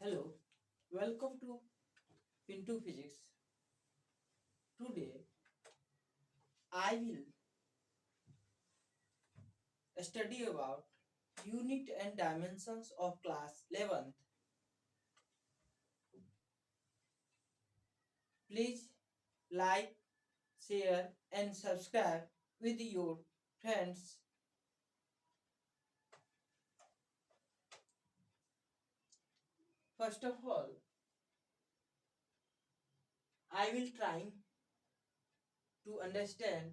Hello, welcome to Pinto Physics. Today I will study about unit and dimensions of class 11th. Please like, share and subscribe with your friends. First of all, I will try to understand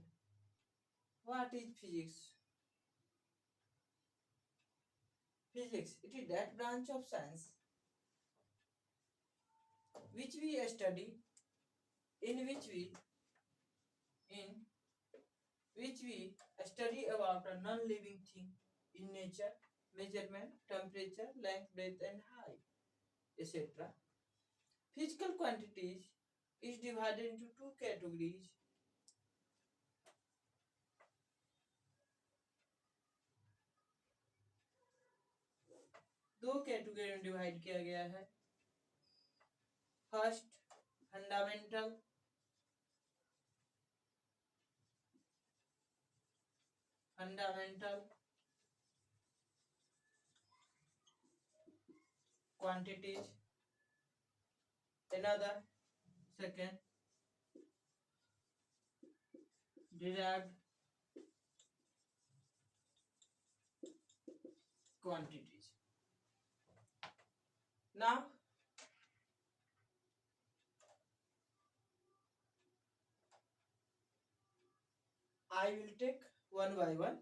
what is physics. Physics, it is that branch of science which we study in in which we study about a non-living thing in nature, measurement, temperature, length, breadth and height, etc. Physical quantities is divided into two categories. दो category में divide किया गया है. First, fundamental quantities. Another, second, derived quantities. Now I will take one by one,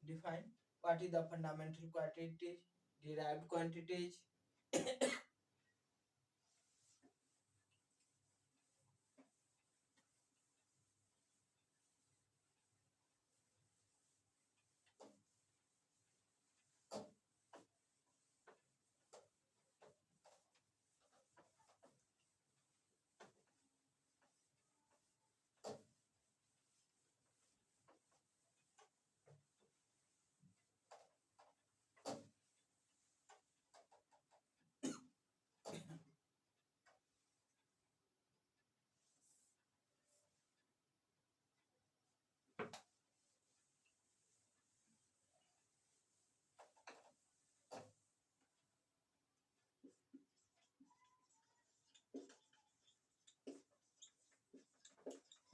define what is the fundamental quantities, derived quantities.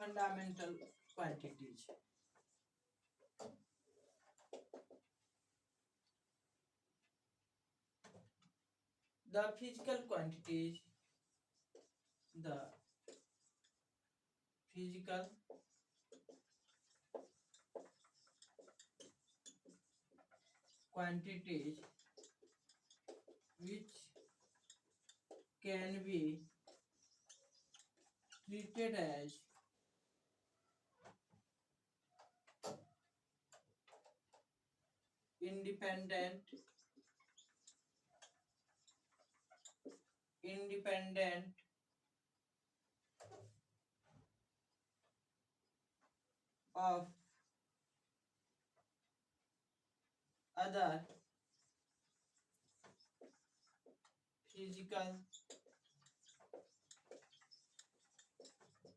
Fundamental quantities. The physical quantities, the physical quantities which can be treated as independent of other physical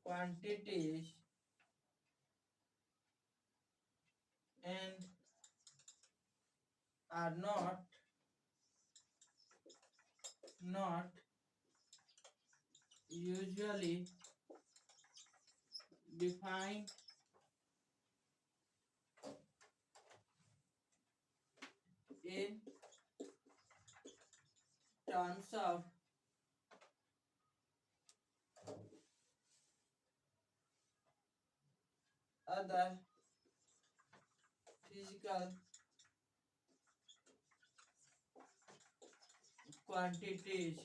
quantities and are not usually defined in terms of other physical quantities.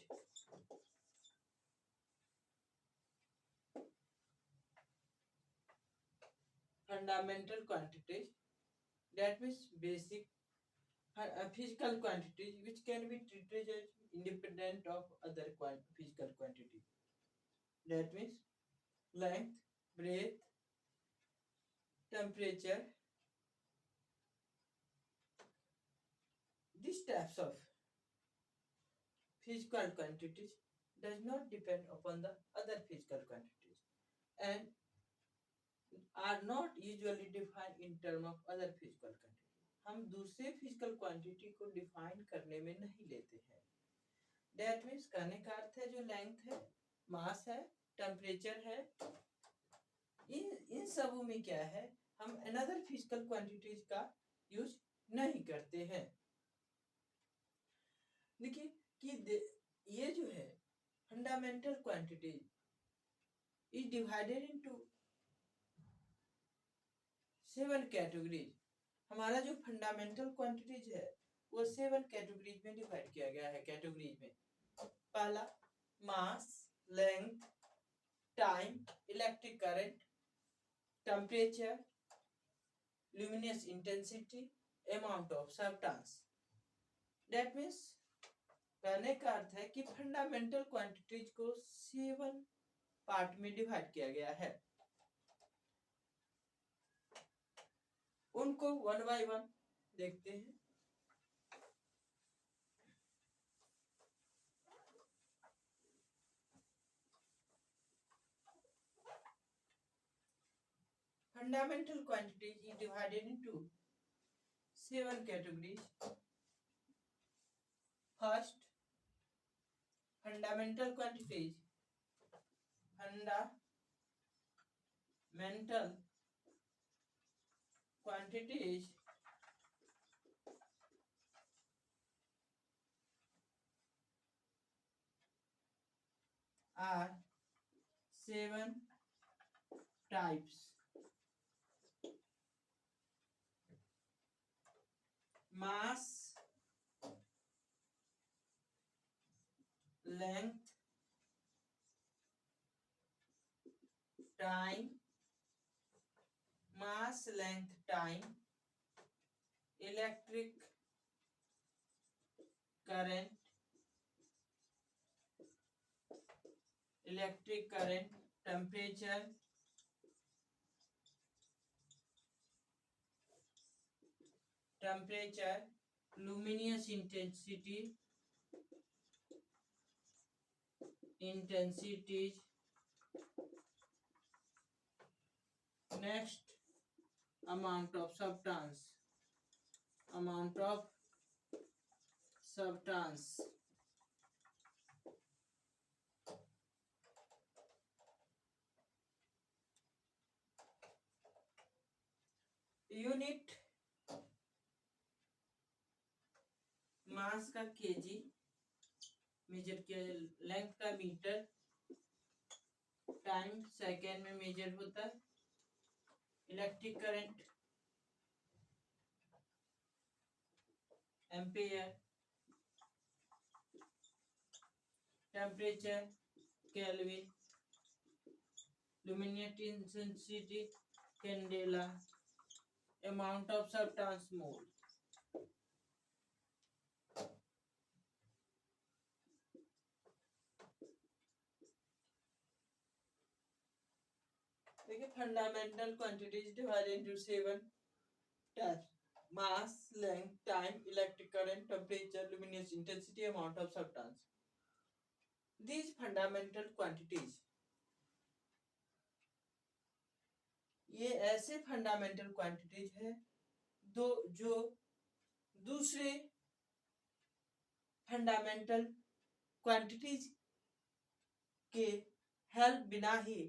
Fundamental quantities, that means basic physical quantities which can be treated as independent of other physical quantities. That means length, breadth, temperature. These types of physical quantities does not depend upon the other physical quantities and are not usually defined in term of other physical quantity. हम दूसरे physical quantity को define करने में नहीं लेते हैं. That means कहने का अर्थ है जो length है, mass है, temperature है, इन सबों में क्या है, हम another physical quantities का यूज नहीं करते हैं. देखिए कि ये जो है fundamental quantities is divided into 7 categories. हमारा जो फंडामेंटल क्वांटिटीज है वो 7 कैटेगरीज में डिवाइड किया गया है. कैटेगरीज में पहला mass, length, time, electric current, temperature, luminous intensity, amount of substance. That means कहने का अर्थ है कि फंडामेंटल क्वांटिटीज को 7 पार्ट में डिवाइड किया गया है. उनको वन बाय वन देखते हैं. Fundamental quantities is divided into 7 categories. First, fundamental quantities. Fundamental quantities are 7 types. Mass, length, time, mass, length, time, electric current, temperature, luminous intensities, next amount of substance. Unit mass का KG major किया, length का metre, time second में major होता है, electric current ampere, temperature kelvin, luminous intensity candela, amount of substance मोल. देखिए fundamental quantities divided into 7 types. mass, length, time, electric current, temperature, luminous intensity, amount of substance. These fundamental quantities, ये ऐसे fundamental quantities है जो दूसरे fundamental quantities के help बिना ही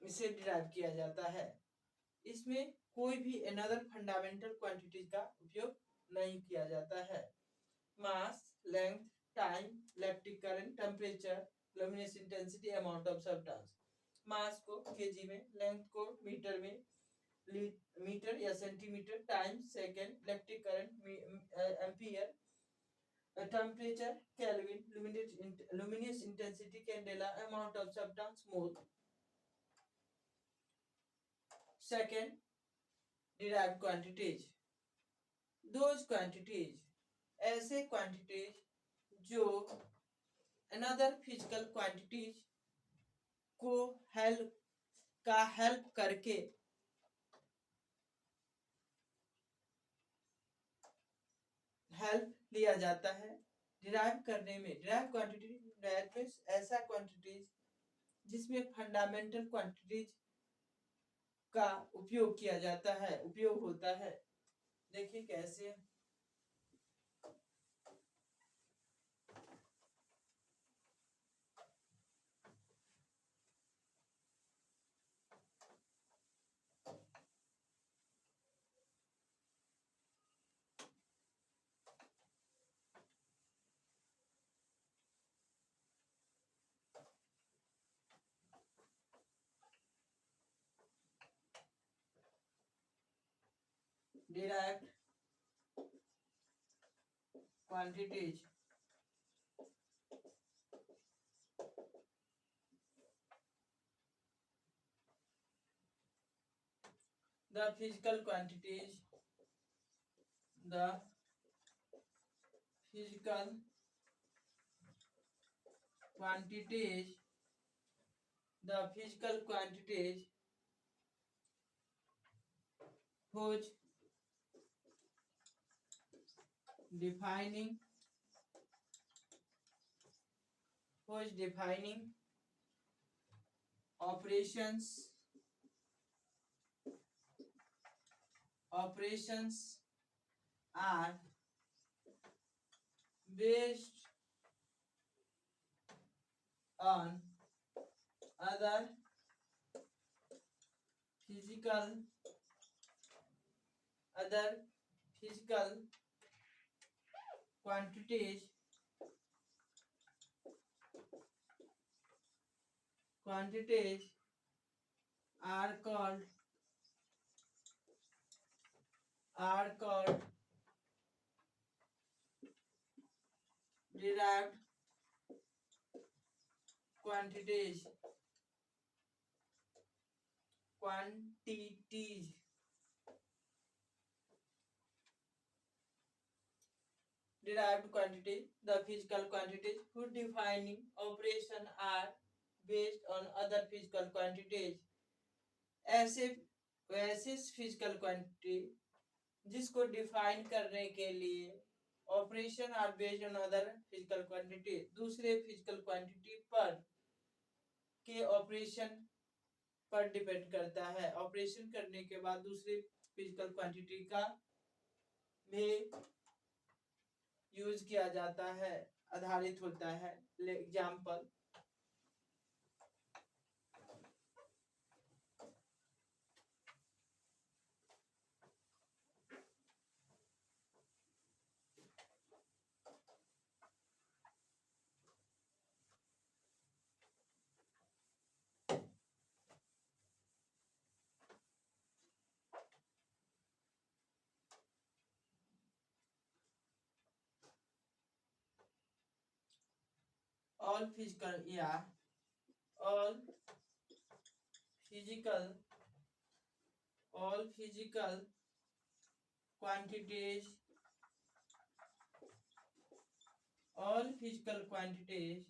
इसे derive किया जाता है. इसमें कोई भी अनदर फंडामेंटल क्वांटिटीज का उपयोग नहीं किया जाता है. Mass, length, time, electric current, temperature, luminous intensity, amount of substance. Mass को केजी में, लेंथ को मीटर में, मीटर या centimetre, time second, electric current ampere, temperature kelvin, luminous intensity candela, amount of substance mole. Second, derived quantities. Those quantities, ऐसे quantities जो another physical quantities को help करके help लिया जाता है डिराइव करने में। डिराइव क्वांटिटी दैट मींस ऐसा क्वांटिटीज जिसमें फंडामेंटल क्वांटिटीज का उपयोग किया जाता है, उपयोग होता है। देखिए कैसे। derived quantities the physical quantities the physical quantities the physical quantities whose defining operations are based on other physical quantities are called derived quantities derived quantity the physical quantities whose defining operation are based on other physical quantities ऐसे वैसे physical quantity जिसको define करने के लिए operation are based on other physical quantity दूसरे physical quantity पर के operation पर डिपेंड करता है। ऑपरेशन करने के बाद दूसरे फिजिकल क्वांटिटी का भी यूज किया जाता है, आधारित होता है। Example all physical quantities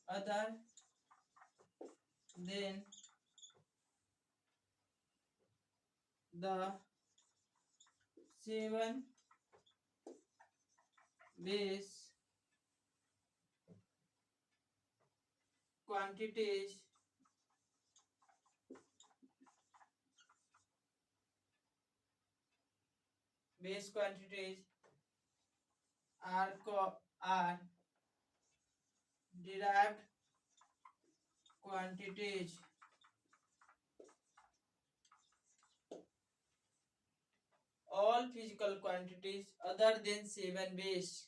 other than the 7 base quantities are derived quantities all physical quantities other than 7 base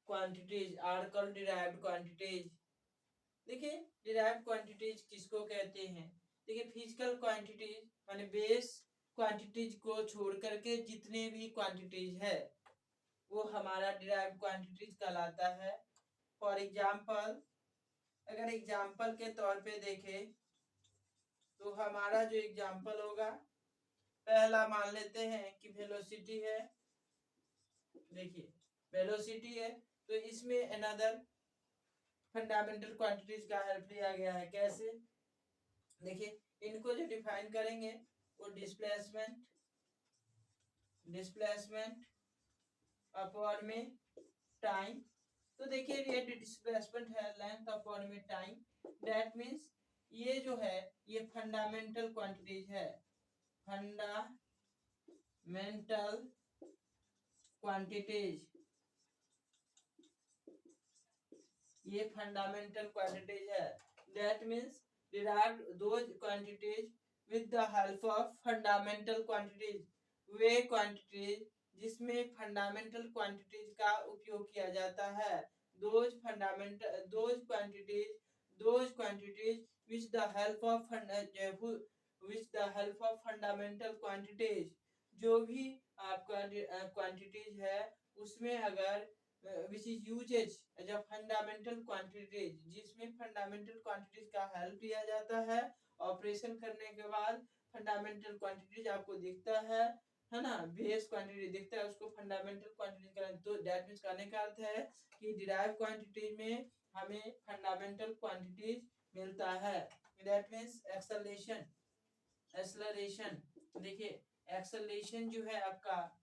quantities are called derived quantities। देखिए derived quantities किसको कहते हैं। देखिए फिजिकल क्वांटिटीज माने बेस क्वांटिटीज को छोड़ करके जितने भी क्वांटिटीज है वो हमारा derived quantities कहलाता है। फॉर एग्जाम्पल अगर एग्जाम्पल के तौर पे देखें तो हमारा जो एग्जाम्पल होगा पहला मान लेते हैं कि वेलोसिटी है। देखिए वेलोसिटी है तो इसमें अनदर फंडामेंटल क्वांटिटीज का हेल्प लिया गया है। कैसे देखिए इनको जो डिफाइन करेंगे वो डिस्प्लेसमेंट अपॉन में टाइम। तो देखिए ये डिस्प्लेसमेंट है लेंथ अपॉन में टाइम, दैट मींस ये जो है ये फंडामेंटल क्वांटिटीज है, फंडामेंटल क्वांटिटीज, ये फंडामेंटल क्वांटिटीज है। That means derive those quantities with the help of fundamental quantities, way quantities जिसमें फंडामेंटल क्वांटिटीज का उपयोग किया जाता है। Those quantities which the help of fundamental quantities, जो भी आपका क्वांटिटीज है उसमें अगर which is uses as a fundamental quantities, जिसमें फंडामेंटल क्वांटिटीज का हेल्प लिया जाता है। ऑपरेशन करने के बाद फंडामेंटल क्वांटिटीज आपको दिखता है ना, बेस क्वांटिटी दिखता है, उसको फंडामेंटल क्वांटिटीज का, तो दैट मींस कहने का अर्थ है कि डिराइव क्वांटिटीज में हमें फंडामेंटल क्वांटिटीज मिलता है। दैट मींस एक्सेलरेशन, देखिए एक्सेलरेशन जो है आपका,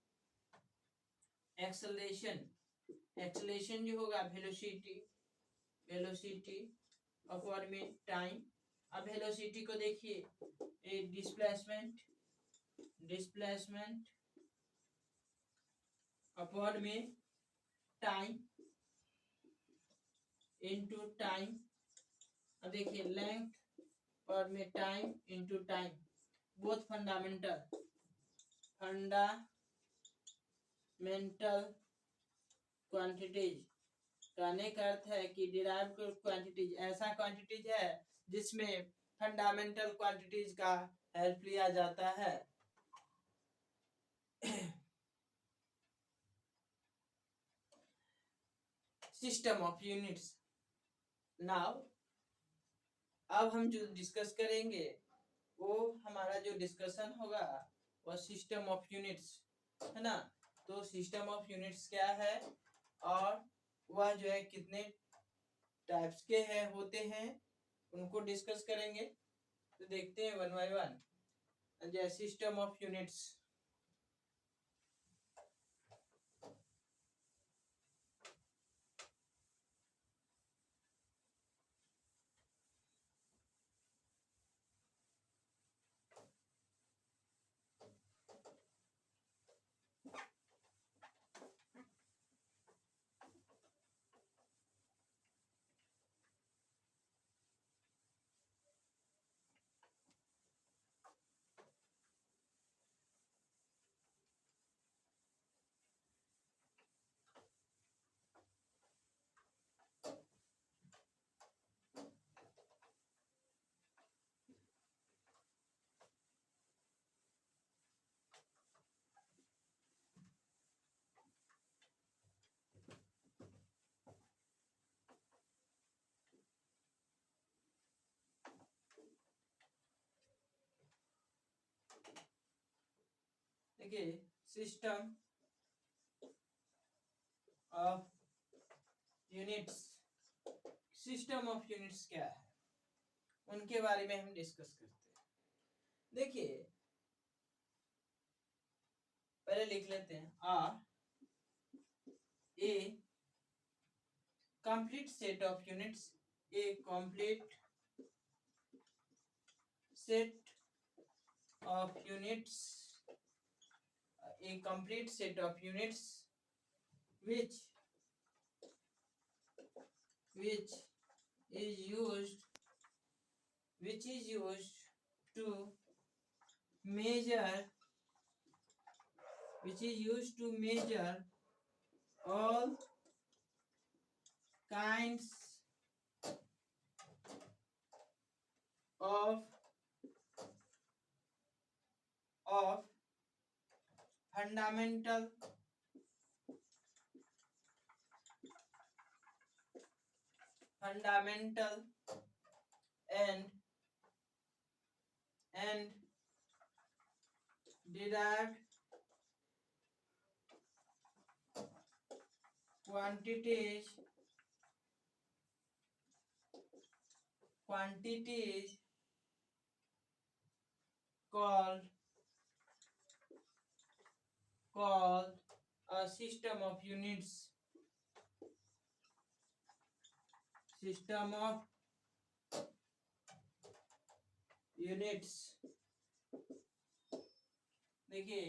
एक्सेलरेशन जो होगा वेलोसिटी अपॉन में टाइम। अब वेलोसिटी को देखिए डिस्प्लेसमेंट अपॉन में टाइम इनटू टाइम। अब देखिए लेंथ और में time into time, both fundamental quantities. कहने का अर्थ है कि डिराइव्ड क्वांटिटीज ऐसा क्वांटिटीज है जिसमें फंडामेंटल क्वांटिटीज का हेल्प लिया जाता है। System of units. नाउ अब हम जो डिस्कस करेंगे वो हमारा जो डिस्कशन होगा वो सिस्टम ऑफ यूनिट्स है ना। तो सिस्टम ऑफ यूनिट्स क्या है और वह जो है कितने टाइप्स के हैं होते हैं उनको डिस्कस करेंगे। तो देखते हैं वन बाय वन। जैसे सिस्टम ऑफ यूनिट्स, देखिए system of units, system of units क्या है उनके बारे में हम डिस्कस करते हैं। देखिए पहले लिख लेते हैं a complete set of units, a complete set of units, a complete set of units which is used to measure all kinds of fundamental and derived quantities called a system of units. System of units. देखिए,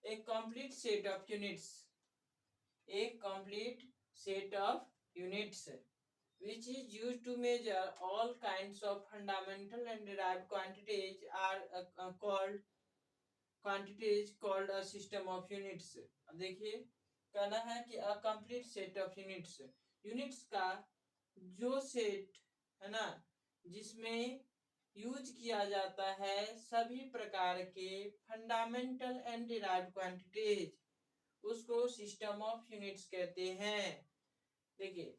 एक complete set of units, एक complete set of units which is used to measure all kinds of fundamental and derived quantities are called quantities called a system of units. देखिए, कहना है कि a complete set of units, units का जो set है ना, जिसमें use किया जाता है सभी प्रकार के फंडामेंटल एंड डिराइव्ड क्वांटिटीज, उसको सिस्टम ऑफ यूनिट्स कहते हैं। देखिए,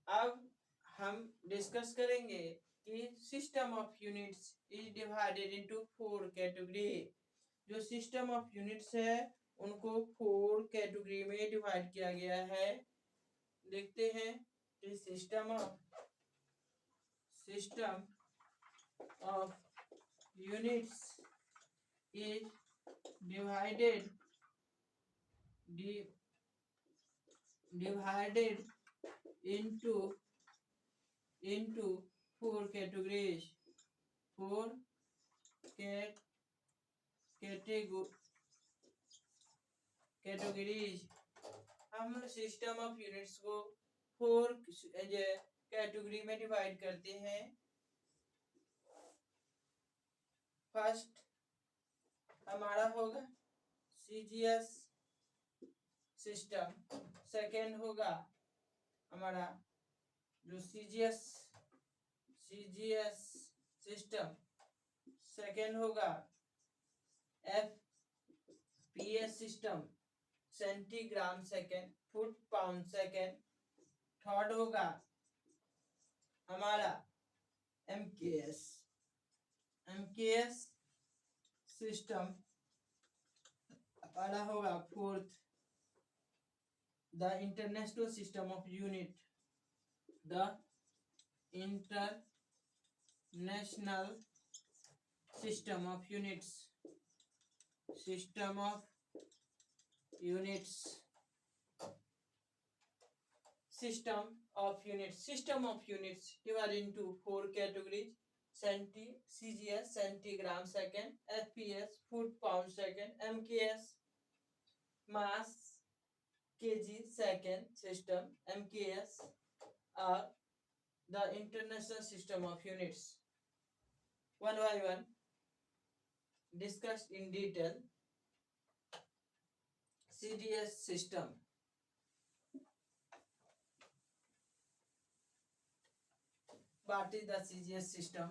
अब हम डिस्कस करेंगे कि system of units is divided into 4 category. जो सिस्टम ऑफ यूनिट्स है उनको 4 कैटेगरी में डिवाइड किया गया है। देखते हैं कि system of units is divided into 4 categories, 4 categories। हम सिस्टम ऑफ यूनिट्स को 4 कैटेगरी में डिवाइड करते हैं। फर्स्ट हमारा होगा सीजीएस सिस्टम, सेकेंड होगा हमारा जो सीजीएस सिस्टम, सेकेंड होगा FPS system, centigram second, foot pound second. Third होगा हमारा एमकेएस सिस्टम। हमारा होगा fourth the international system of unit, the international system of units, system of units, system of units divided into 4 categories: CGS centigram second, FPS foot pound second, MKS mass kg second system, MKS are the international system of units. One by one discussed in detail. CGS system, what is the CGS system?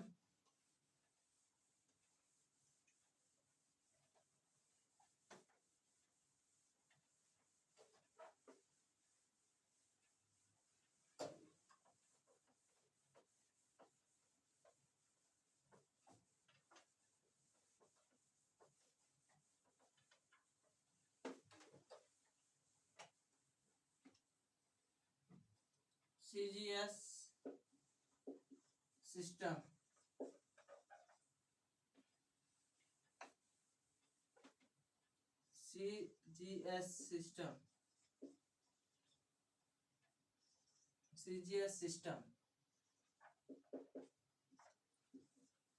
CGS system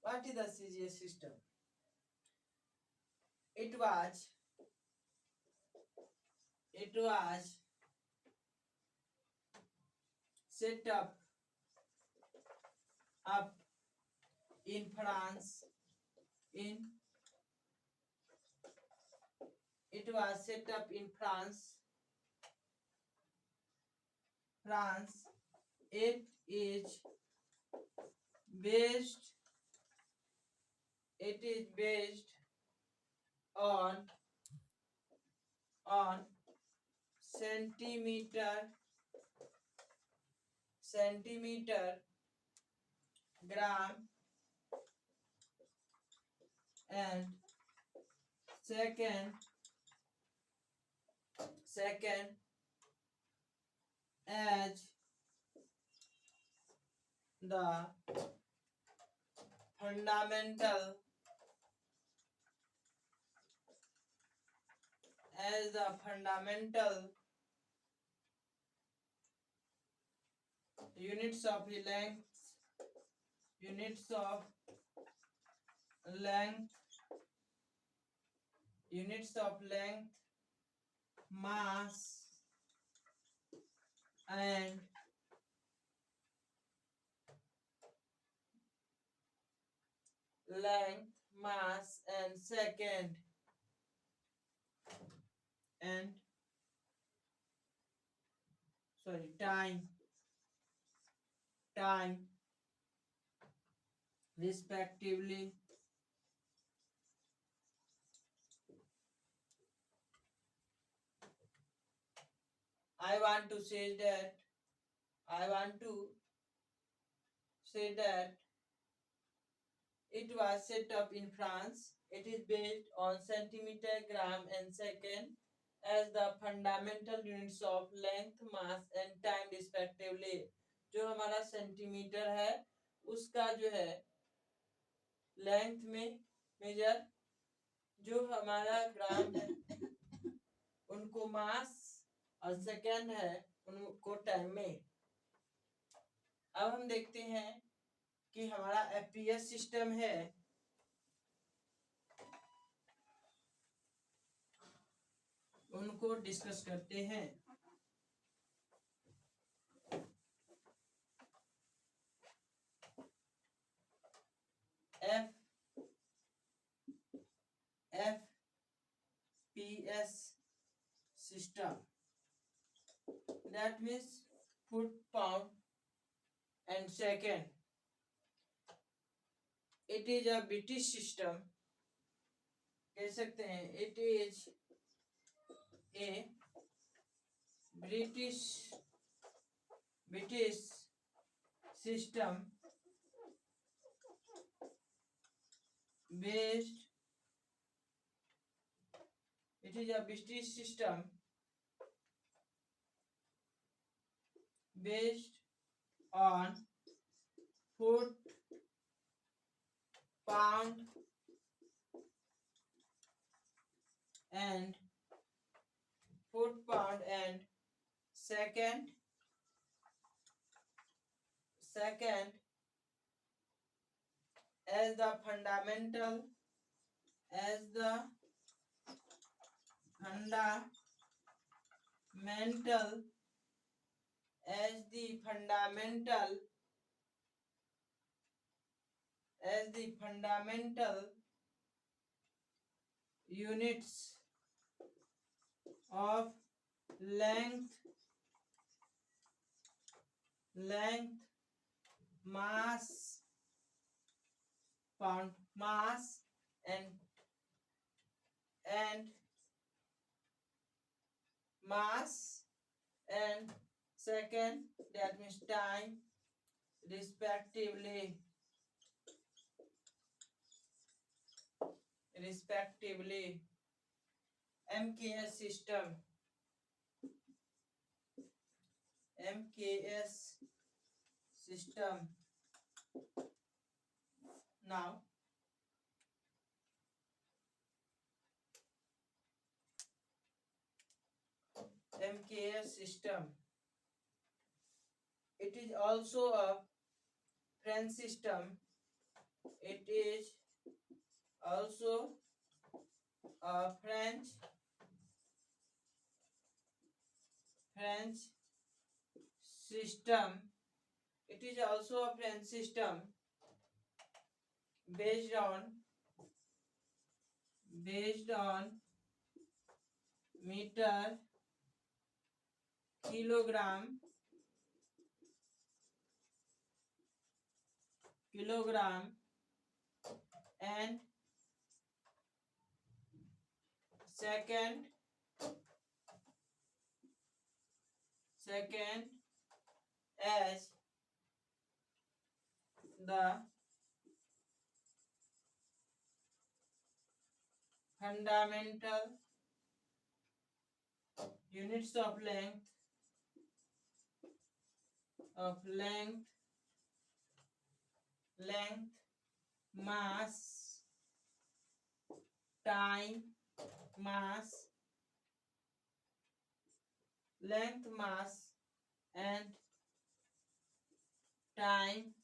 what is the CGS system? It was set up in France. It was set up in France. It is based on centimeter, gram and second as the fundamental as the fundamental units of length, mass, and second and time respectively. I want to say that it was set up in France. It is based on centimeter, gram and second as the fundamental units of length, mass and time respectively. जो हमारा centimetre है उसका जो है length में major, जो हमारा ग्राम है उनको मास और सेकेंड है उनको टाइम में। अब हम देखते हैं कि हमारा एफपीएस सिस्टम है, उनको डिस्कस करते हैं। FPS system, that means foot, pound and second. It is a British system, कह सकते हैं it is a British system based, it is a British system based on foot, pound and second as the fundamental units of length, mass, pound, mass and second, that means time respectively. MKS system, now MKS system, it is also a French system. It is also a French system. It is also a French system based on meter, kilogram and second as the fundamental units of length, mass, time, mass length, mass, and time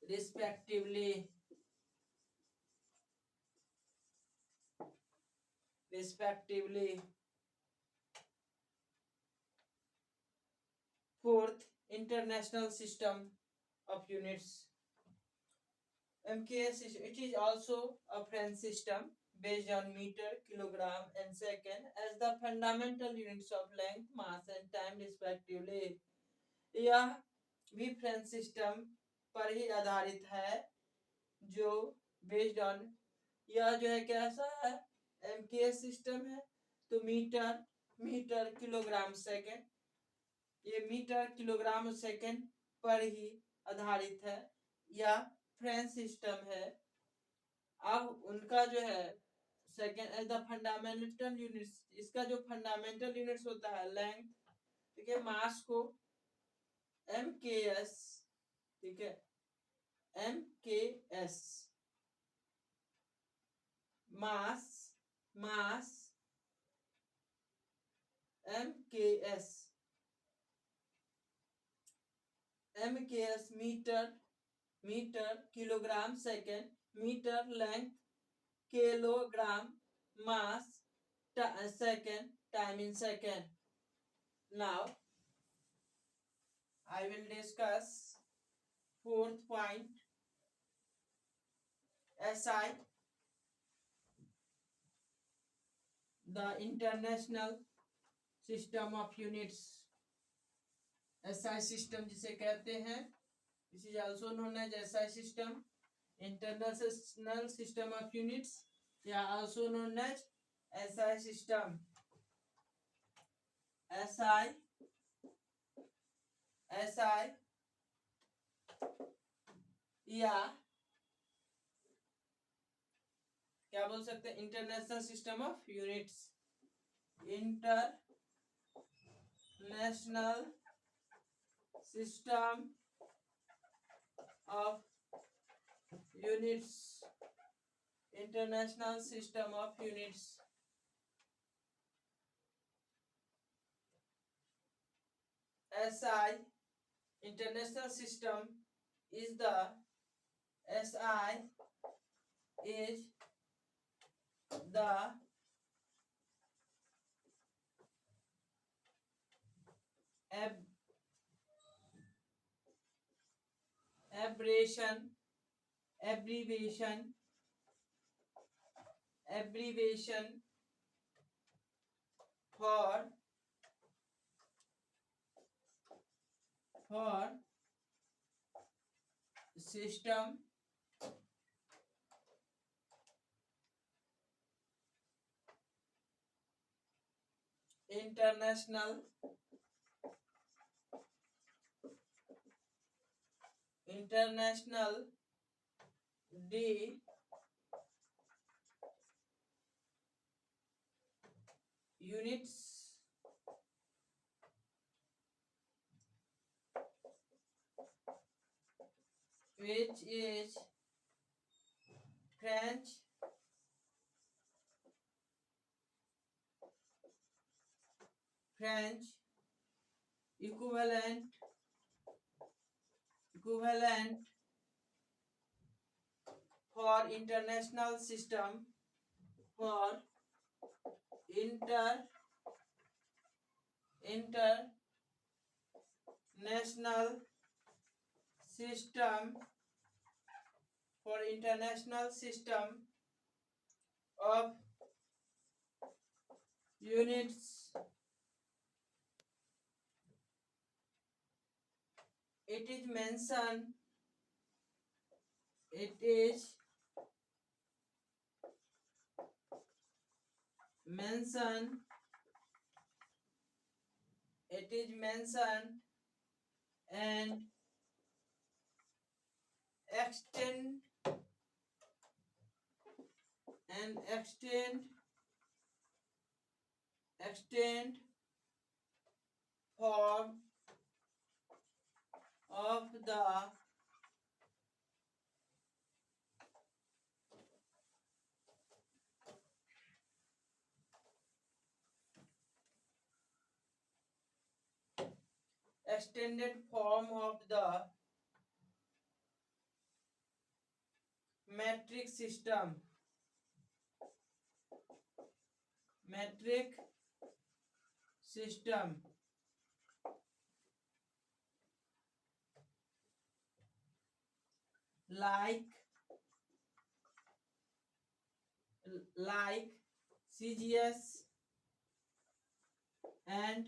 respectively. Fourth, International System of Units. MKS it is also a French system based on meter, kilogram, and second as the fundamental units of length, mass, and time respectively. यह भी French system पर ही आधारित है जो based on यह जो है कैसा है एमकेएस सिस्टम है तो मीटर किलोग्राम सेकंड ये मीटर किलोग्राम सेकंड पर ही आधारित है या फ्रेंच सिस्टम है। अब उनका जो है second as the fundamental units इसका जो फंडामेंटल यूनिट्स होता है लेंथ ठीक है मास को एमकेएस ठीक है MKS mass MKS metre kilogram second metre length kilogram mass second time in second. Now I will discuss fourth point SI the International System of Units. SI system जिसे कहते हैं this is also known as SI system International System of Units या also known as SI system SI या क्या बोल सकते हैं international system of units international system of units international system of units SI international system is the SI is the abbreviation for system international D units which is French equivalent for international system international system of units it is mentioned and extend form of the extended form of the metric system. Metric system like CGS and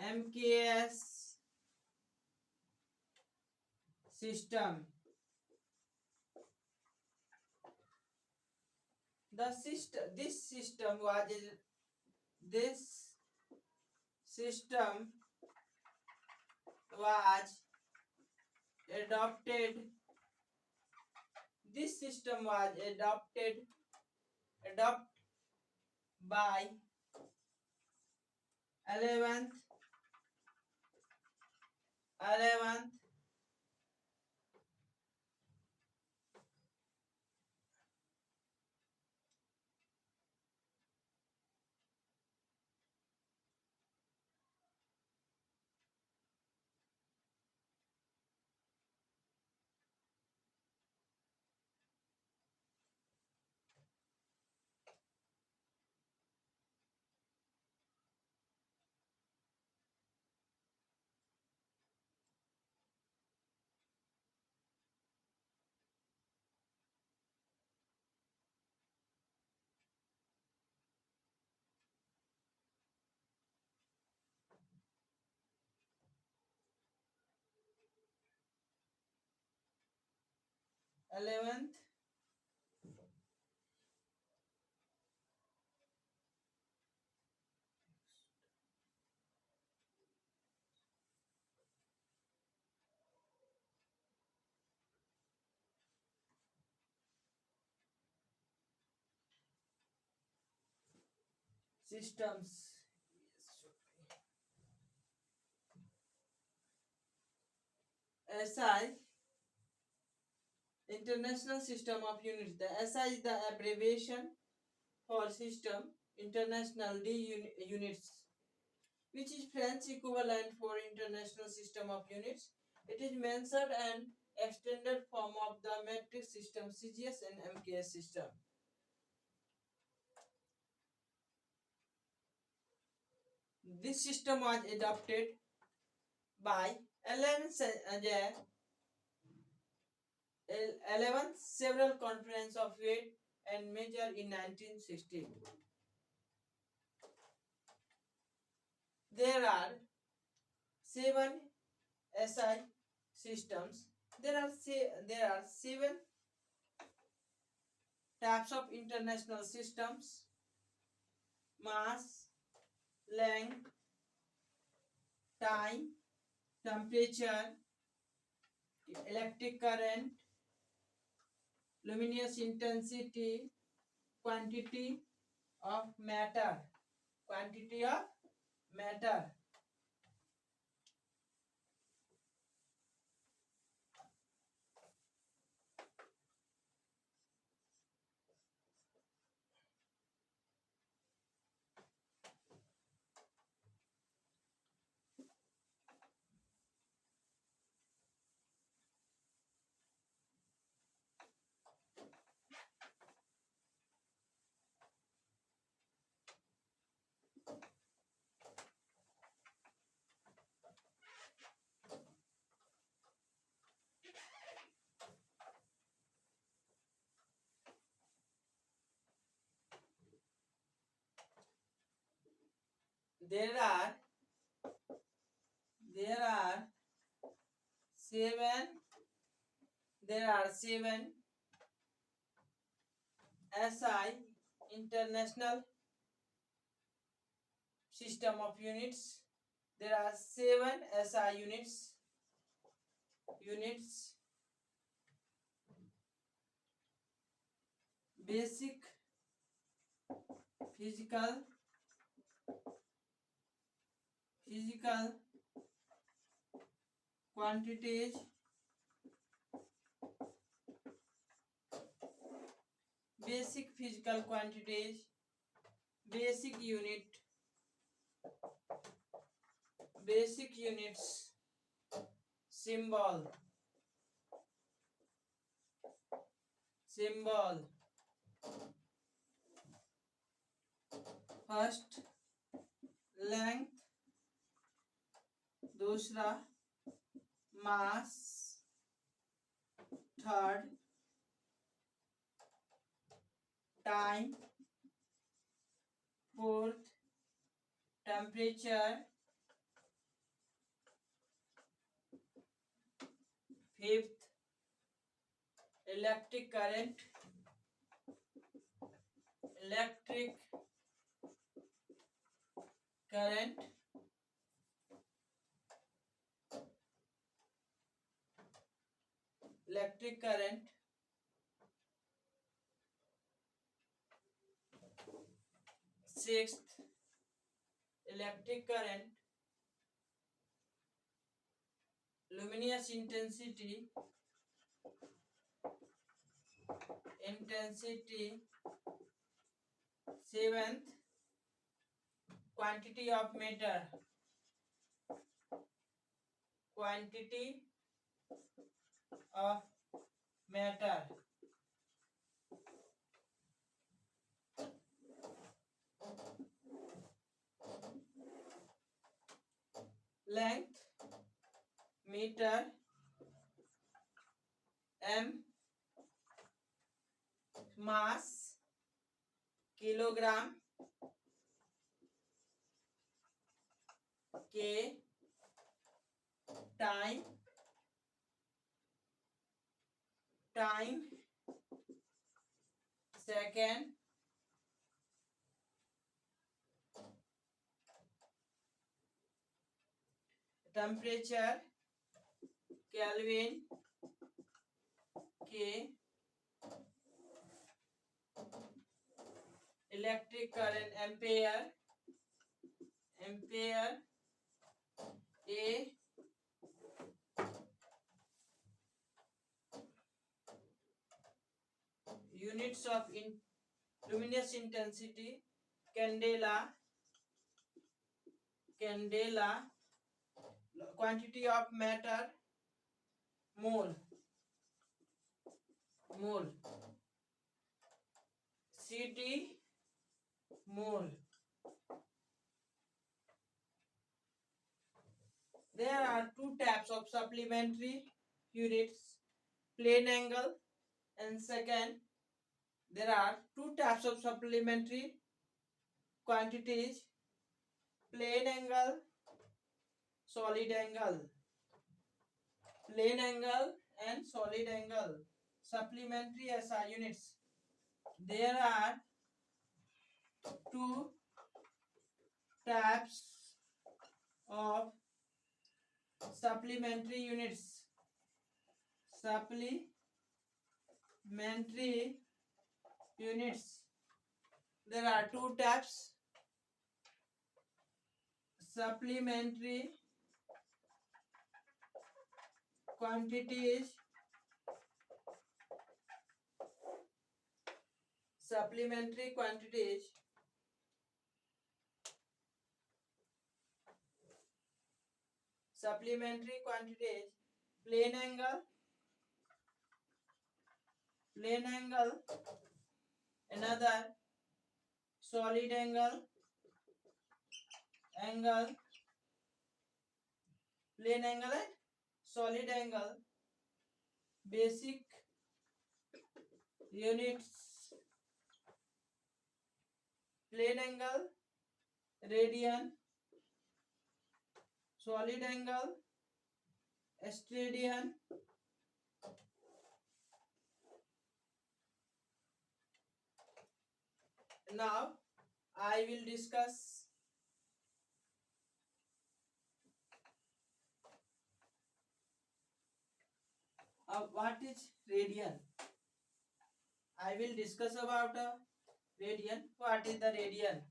MKS system. This system was adopted. This system was adopted by 11th 11th systems. SI, International System of Units. The SI is the abbreviation for System International D Units, which is French equivalent for International System of Units. It is mentioned and extended form of the metric system CGS and MKS system. This system was adopted by 11th Several Conference of Weight and Measure in 1916. There are 7 SI systems. There are 7 types of international systems: mass, length, time, temperature, electric current, luminous intensity, quantity of matter. Quantity of matter. There are 7 SI International System of Units. There are 7 SI units. Basic physical quantities, basic physical quantities, basic unit, basic units symbol first length, दूसरा mass, third time, fourth temperature, fifth electric current, sixth electric current, luminous intensity, seventh quantity of matter, length meter, m, mass kilogram, k, time second, temperature Kelvin, K, electric current ampere, A, units of luminous intensity candela, quantity of matter mole, Ct mole. There are two types of supplementary units, plane angle, and second there are two types of supplementary quantities, plane angle, solid angle. Plane angle and solid angle supplementary SI units. There are two types of supplementary units. There are two types. Supplementary quantities, plane angle, another solid angle, plane angle and solid angle. Basic units, plane angle radian, solid angle steradian. Now I will discuss what is radian. I will discuss about radian. What is the radian?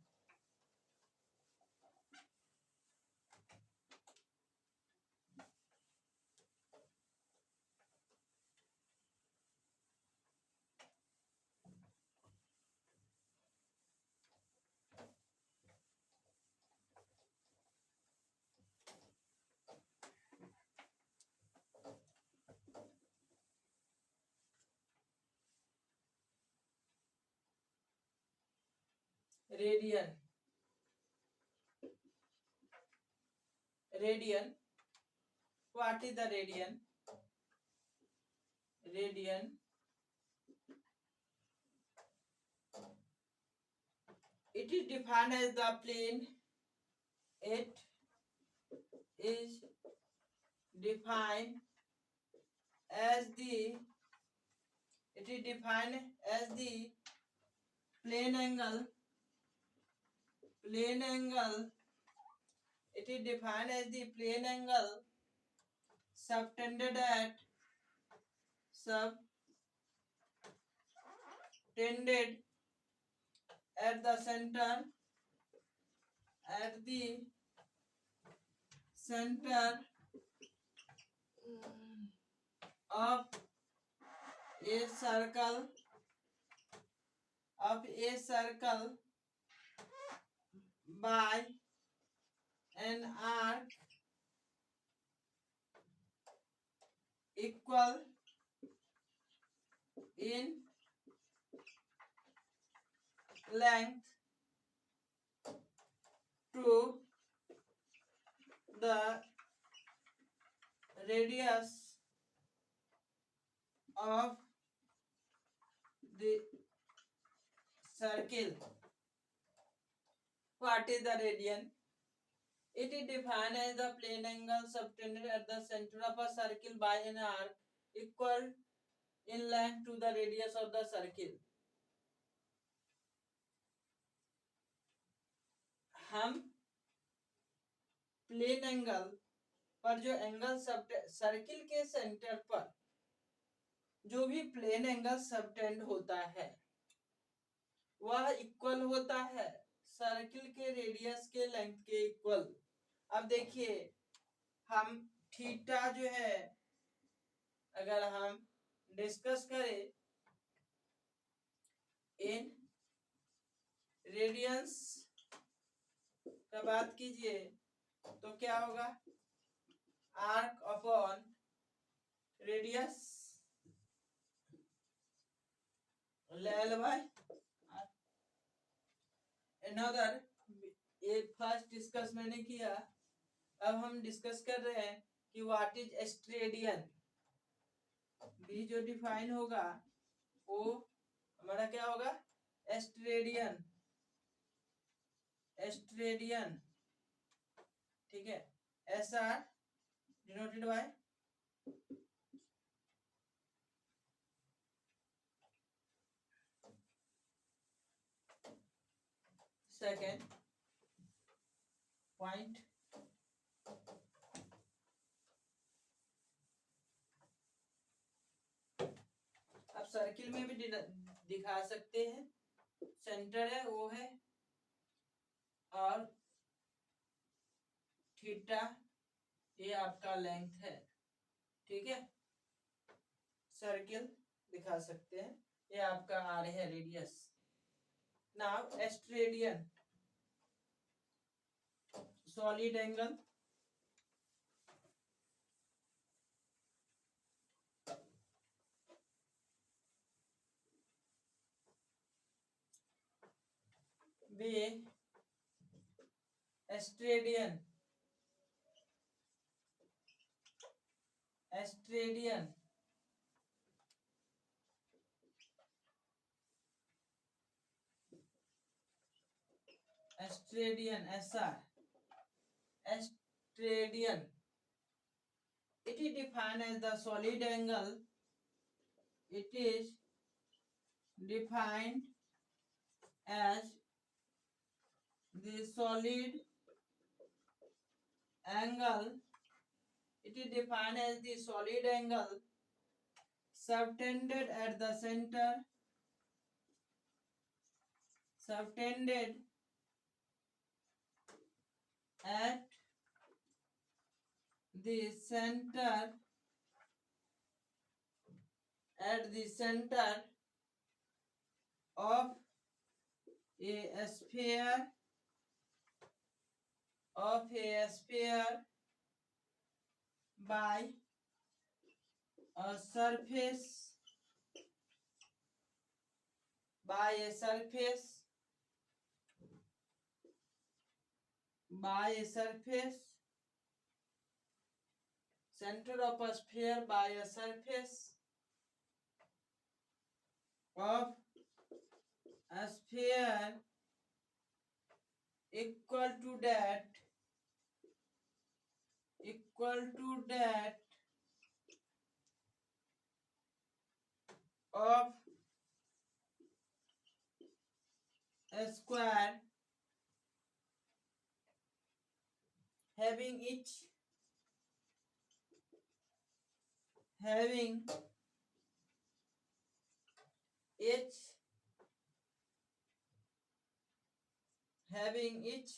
Radian. Radian. What is the radian? Radian. It is defined as the plane. It is defined as the. It is defined as the plane angle. Plane angle. It is defined as the plane angle subtended at the center of a circle by an arc equal in length to the radius of the circle. What is the radian? It is defined as the plane angle subtended at the center of a circle by an arc equal in length to the radius of the circle. हम plane angle पर जो angle circle के centre पर जो भी plane angle subtend होता है वह इक्वल होता है सर्किल के रेडियस के लेंथ के इक्वल। अब देखिए हम थीटा जो है अगर हम डिस्कस करें इन रेडियंस का बात कीजिए तो क्या होगा arc upon radius L by another। ये फर्स्ट डिस्कस मैंने किया, अब हम डिस्कस कर रहे हैं कि व्हाट इज एस्ट्रेडियन। बी जो डिफाइन होगा वो हमारा क्या होगा एस्ट्रेडियन। एस्ट्रेडियन ठीक है। S R denoted by second point अब सर्किल में भी दिखा सकते हैं। सेंटर है वो है और थीटा ये आपका लेंथ है, ठीक है। सर्किल दिखा सकते हैं, ये आपका आर है radius. Now steradian solid angle be steradian steradian steradian SR steradian it is defined as the solid angle। It is defined as the solid angle। It is defined as the solid angle subtended at the center subtended at the center of a sphere by a surface by a surface, center of a sphere by a surface of a sphere equal to that of a square having each having each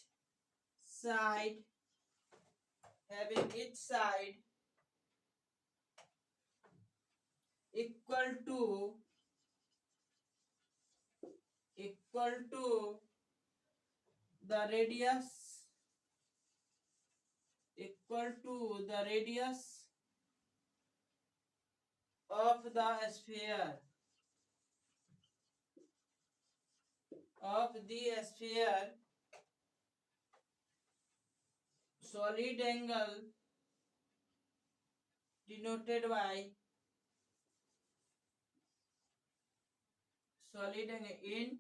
side equal to the radius of the sphere solid angle denoted by solid angle in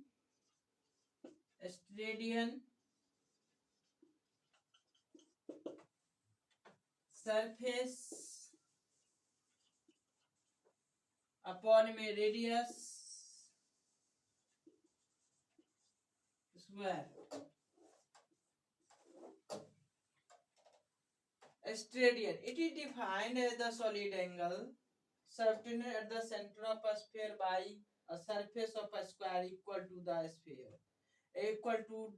radian surface upon a radius square. Radian. It is defined as the solid angle subtended at the center of a sphere by a surface of a square equal to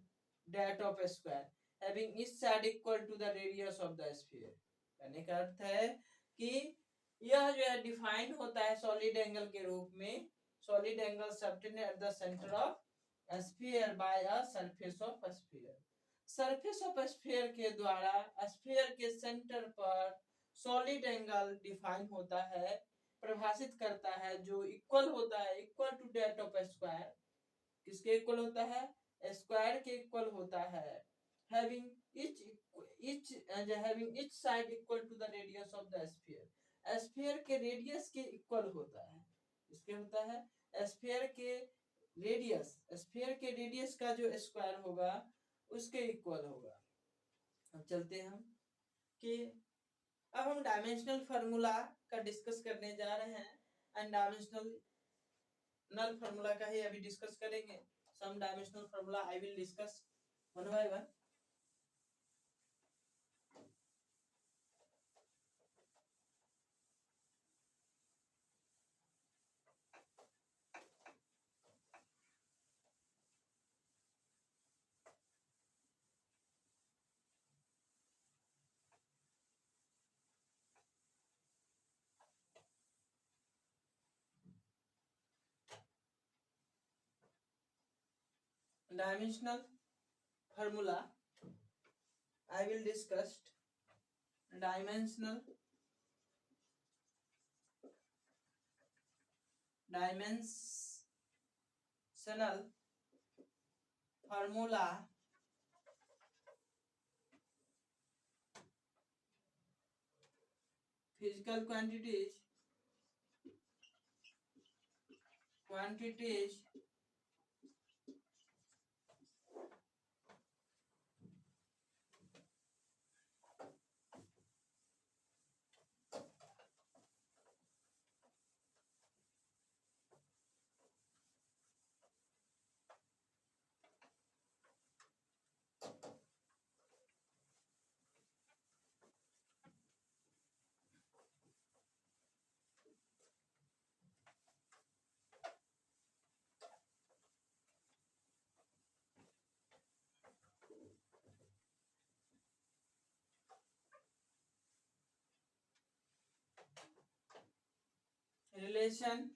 that of a square having each side equal to the radius of the sphere. कहने का अर्थ है कि यह जो है defined होता है solid angle के रूप में solid angle subtended at the centre of a sphere by a surface of a sphere. Surface of sphere के द्वारा स्फीयर के सेंटर पर सॉलिड एंगल डिफाइन होता है परिभाषित करता है जो इक्वल होता है equal to that of square. किसके इक्वल होता है? स्क्वायर के इक्वल होता है having each side equal to the radius of the sphere. Sphere के रेडियस के इक्वल होता है. इसके होता है स्फीयर के रेडियस का जो स्क्वायर होगा उसके इक्वल होगा. अब चलते हैं हम कि अब हम डायमेंशनल फार्मूला का डिस्कस करने जा रहे हैं एंड डायमेंशनल फार्मूला का ही अभी डिस्कस करेंगे. Some dimensional formula I will discuss one by one. Dimensional formula I will discuss dimensional formula physical quantities relation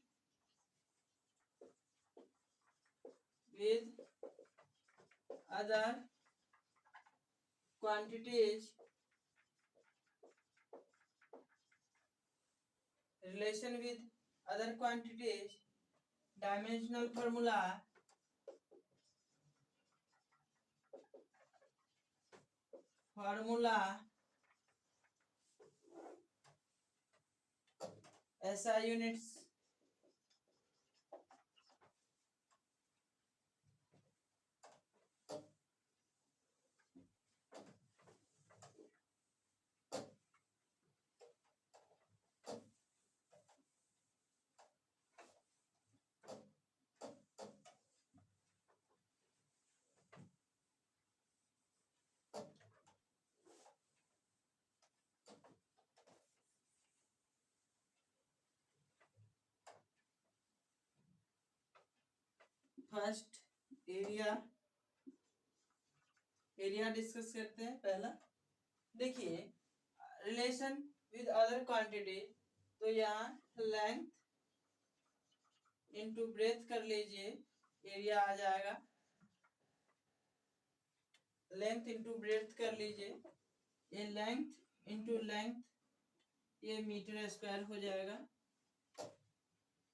with other quantities dimensional formula formula SI units first area discuss करते हैं। पहला देखिए relation with other quantity, तो यहाँ length into breadth कर लीजिए, area आ जाएगा। Length into breadth कर लीजिए, ये लेंथ इनटू लेंथ, ये मीटर स्क्वायर हो जाएगा।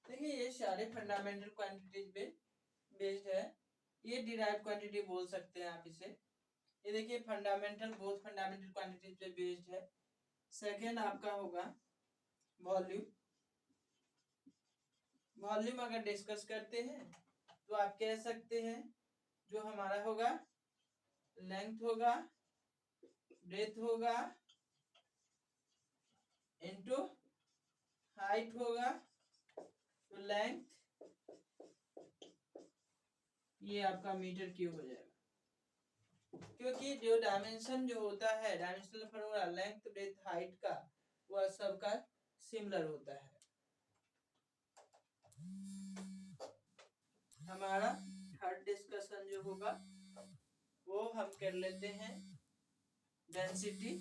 देखिए ये सारे फंडामेंटल क्वांटिटीज पे बेस्ड है, ये डिराइव्ड क्वांटिटी बोल सकते हैं आप इसे। ये देखिए फंडामेंटल, बोथ फंडामेंटल क्वांटिटीज पे बेस्ड है। सेकेंड आपका होगा वॉल्यूम। वॉल्यूम अगर डिस्कस करते हैं तो आप कह सकते हैं जो हमारा होगा लेंथ होगा, ब्रेथ होगा, इनटू हाइट होगा, तो लेंथ ये आपका मीटर क्यूब हो जाएगा। क्योंकि जो डायमेंशन जो होता है, dimensional formula length breadth height का, वह सबका सिमिलर होता है। हमारा थर्ड डिस्कशन जो होगा वो हम कर लेते हैं डेंसिटी।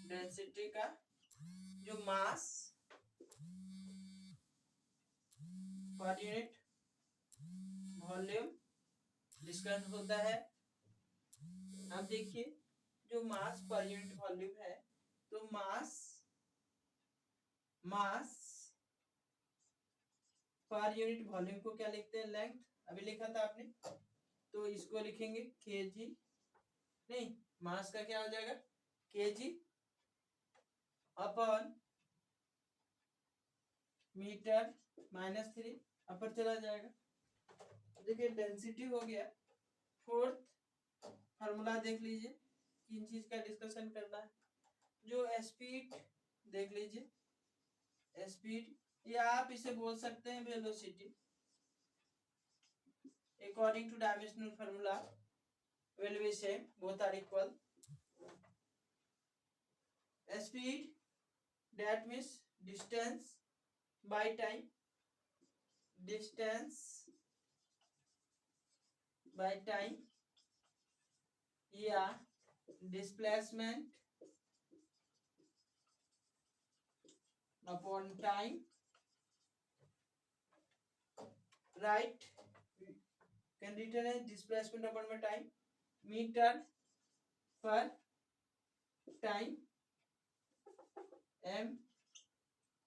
डेंसिटी का जो मास पर यूनिट वॉल्यूम डिस्कस होता है। अब देखिए जो मास पर यूनिट वॉल्यूम है, तो मास पर यूनिट वॉल्यूम को क्या लिखते हैं, लेंथ, अभी लिखा था आपने, तो इसको लिखेंगे केजी, नहीं मास का क्या हो जाएगा केजी अपॉन मीटर -3 अपर चला जाएगा। देखिए डेंसिटी हो गया। फोर्थ फार्मूला देख लीजिए, किन चीज का डिस्कशन करना है। जो स्पीड देख लीजिए, स्पीड या आप इसे बोल सकते हैं velocity. According two dimensional formula will be same, both are equal. Speed that means distance by time, distance by time, या displacement upon time, right, can written as displacement upon my time, metre पर time, M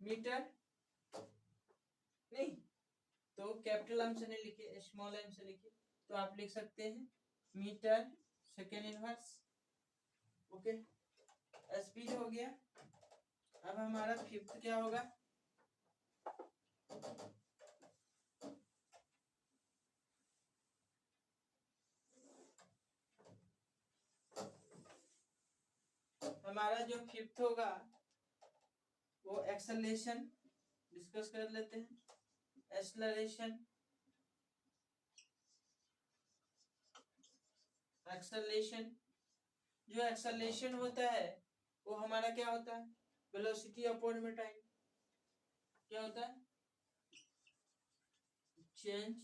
metre नहीं तो capital M से नहीं लिखे, small M से लिखे, तो आप लिख सकते हैं metre second inverse. Okay, speed हो गया। अब हमारा फिफ्थ क्या होगा, हमारा जो फिफ्थ होगा वो एक्सेलरेशन डिस्कस कर लेते हैं। एक्सेलरेशन, एक्सेलरेशन जो एक्सेलरेशन होता है वो हमारा क्या होता है, वेलोसिटी अपॉन में टाइम। क्या होता है, चेंज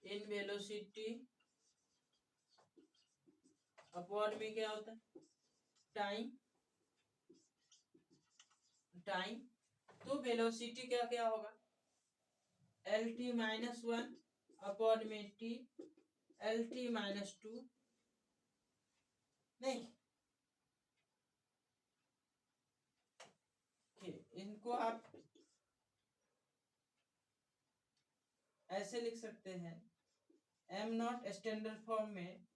इन वेलोसिटी अपॉन में क्या होता है टाइम। टाइम तो वेलोसिटी क्या क्या होगा, LT -1 अपॉन में T, LT -2 नहीं, इनको आप ऐसे लिख सकते हैं, m0 स्टैंडर्ड फॉर्म में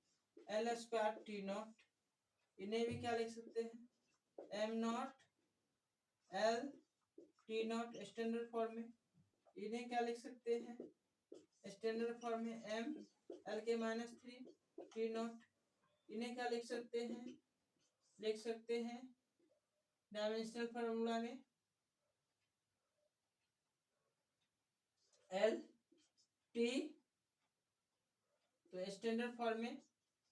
एल स्क्वायर टी नॉट, इन्हें भी क्या लिख सकते हैं am naught L T not standard form में, इन्हें क्या लिख सकते हैं स्टैंडर्ड फॉर्म में एम एल के -3 टी नॉट, इन्हें क्या लिख सकते हैं डायमेंशनल फार्मूला में एल टी, तो स्टैंडर्ड फॉर्म में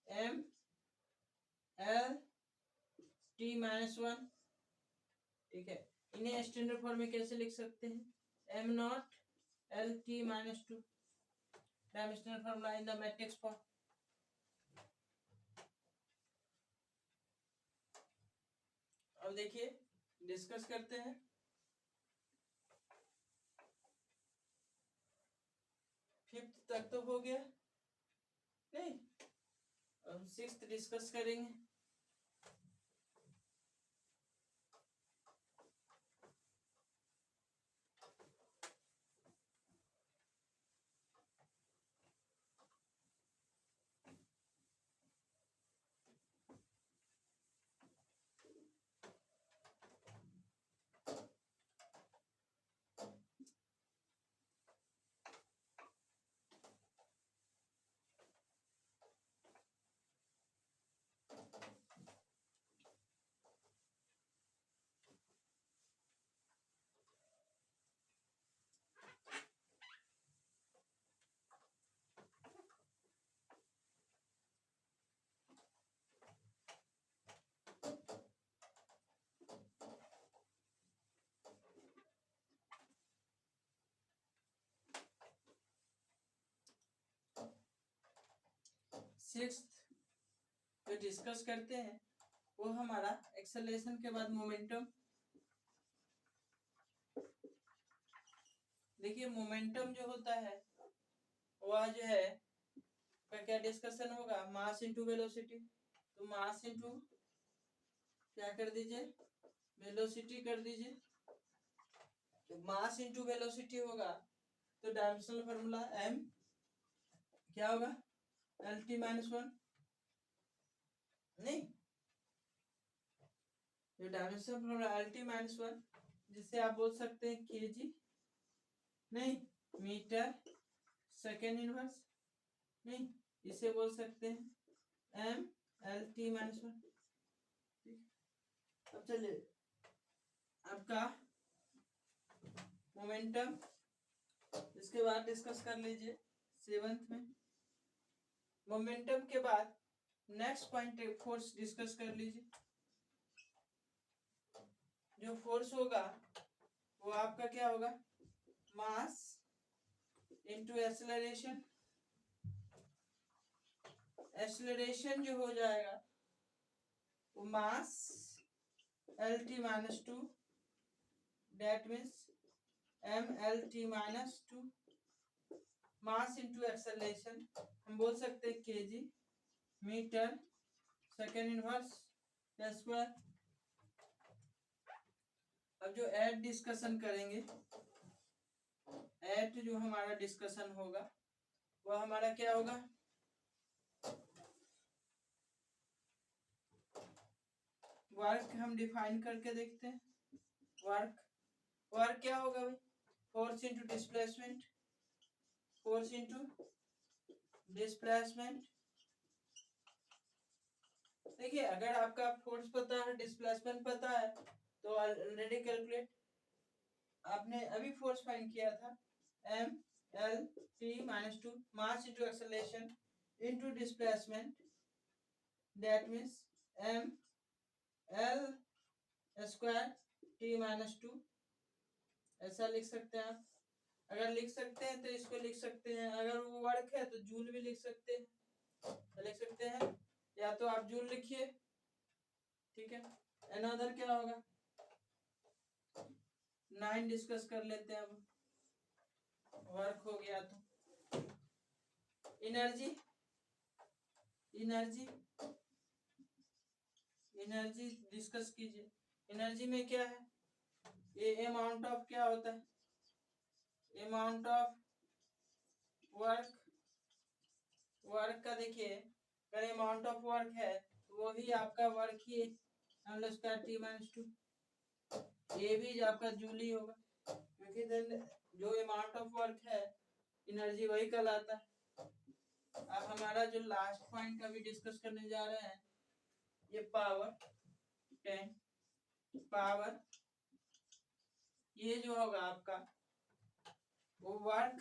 एम एल टी -1, ठीक है। इन्हें स्टैंडर्ड फॉर्म में कैसे लिख सकते हैं am naught L T -2 dimensional formula in the matrix form. अब देखिए डिस्कस करते हैं। फिफ्थ तक तो हो गया, नहीं अब सिक्स्थ डिस्कस करेंगे। सिक्स्थ जो डिस्कस करते हैं वो हमारा एक्सेलरेशन के बाद मोमेंटम। देखिए मोमेंटम जो होता है वह जो है का क्या डिस्कशन होगा मास इनटू वेलोसिटी, तो मास इनटू क्या कर दीजिए वेलोसिटी कर दीजिए, तो मास इनटू वेलोसिटी होगा तो डायमेंशनल फार्मूला एम क्या होगा एल टी -1, नहीं जो डायमेंशनल फार्मूला एल टी -1 जिससे आप बोल सकते हैं केजी, नहीं मीटर सेकेंड इनवर्स, नहीं इसे बोल सकते हैं एम एल टी -1। अब चलिए आपका मोमेंटम इसके बाद डिस्कस कर लीजिए सेवंथ में। मोमेंटम के बाद नेक्स्ट पॉइंट फोर्स डिस्कस कर लीजिए। जो फोर्स होगा वो आपका क्या होगा मास इनटू एक्सेलरेशन, एक्सेलरेशन जो हो जाएगा वो mass L T -2 that means M L T -2 mass into acceleration हम बोल सकते हैं KG metre second inverse square. अब जो एट डिस्कशन करेंगे, एट जो हमारा डिस्कशन होगा वह हमारा क्या होगा वर्क हम डिफाइन करके देखते हैं। वर्क क्या होगा भाई force into displacement, force into displacement. देखिए अगर आपका फोर्स पता है डिस्प्लेसमेंट पता है तो ऑलरेडी कैलकुलेट आपने अभी फोर्स फाइंड किया था M L T -2 mass into acceleration into displacement that means M L square T -2, ऐसा लिख सकते हैं आप। अगर लिख सकते हैं तो इसको लिख सकते हैं, अगर वो वर्क है तो जूल भी लिख सकते हैं, तो लिख सकते हैं या तो आप जूल लिखिए, ठीक है। अनदर क्या होगा 9 डिस्कस कर लेते हैं अब। वर्क हो गया तो एनर्जी, एनर्जी एनर्जी डिस्कस कीजिए। एनर्जी में क्या है ये अमाउंट ऑफ क्या होता है अमाउंट ऑफ वर्क, वर्क का देखिए अगर अमाउंट ऑफ वर्क है तो वो भी आपका वर्क ही है स्क्वायर टी माइनस 2, ये भी आपका जूल ही होगा, क्योंकि देन जो अमाउंट ऑफ वर्क है एनर्जी वही कहलाता है। अब हमारा जो लास्ट पॉइंट अभी डिस्कस करने जा रहे हैं, ये पावर 10 पावर, ये जो होगा आपका वो वर्क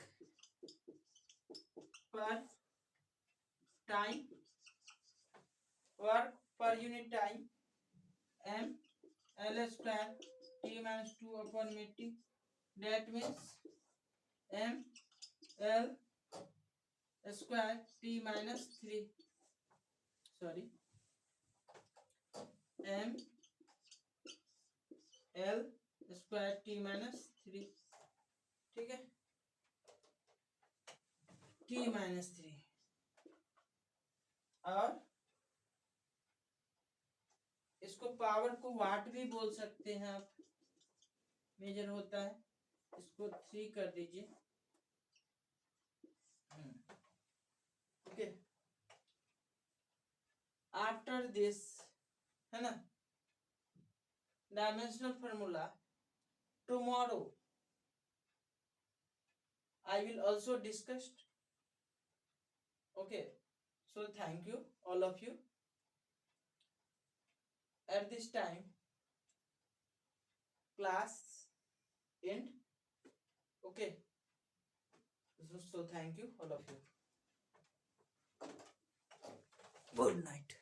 पर time, work per unit time m l square t minus 2 upon में t, that means m l square t minus 3, sorry m l square t minus 3, ठीक है, t माइनस 3। और इसको पावर को वाट भी बोल सकते हैं आप, मेजर होता है, इसको 3 कर दीजिए, ओके। आफ्टर दिस है ना dimensional formula, tomorrow I will also discuss, okay। So thank you all of you. At this time class end, okay। So thank you all of you. Good night.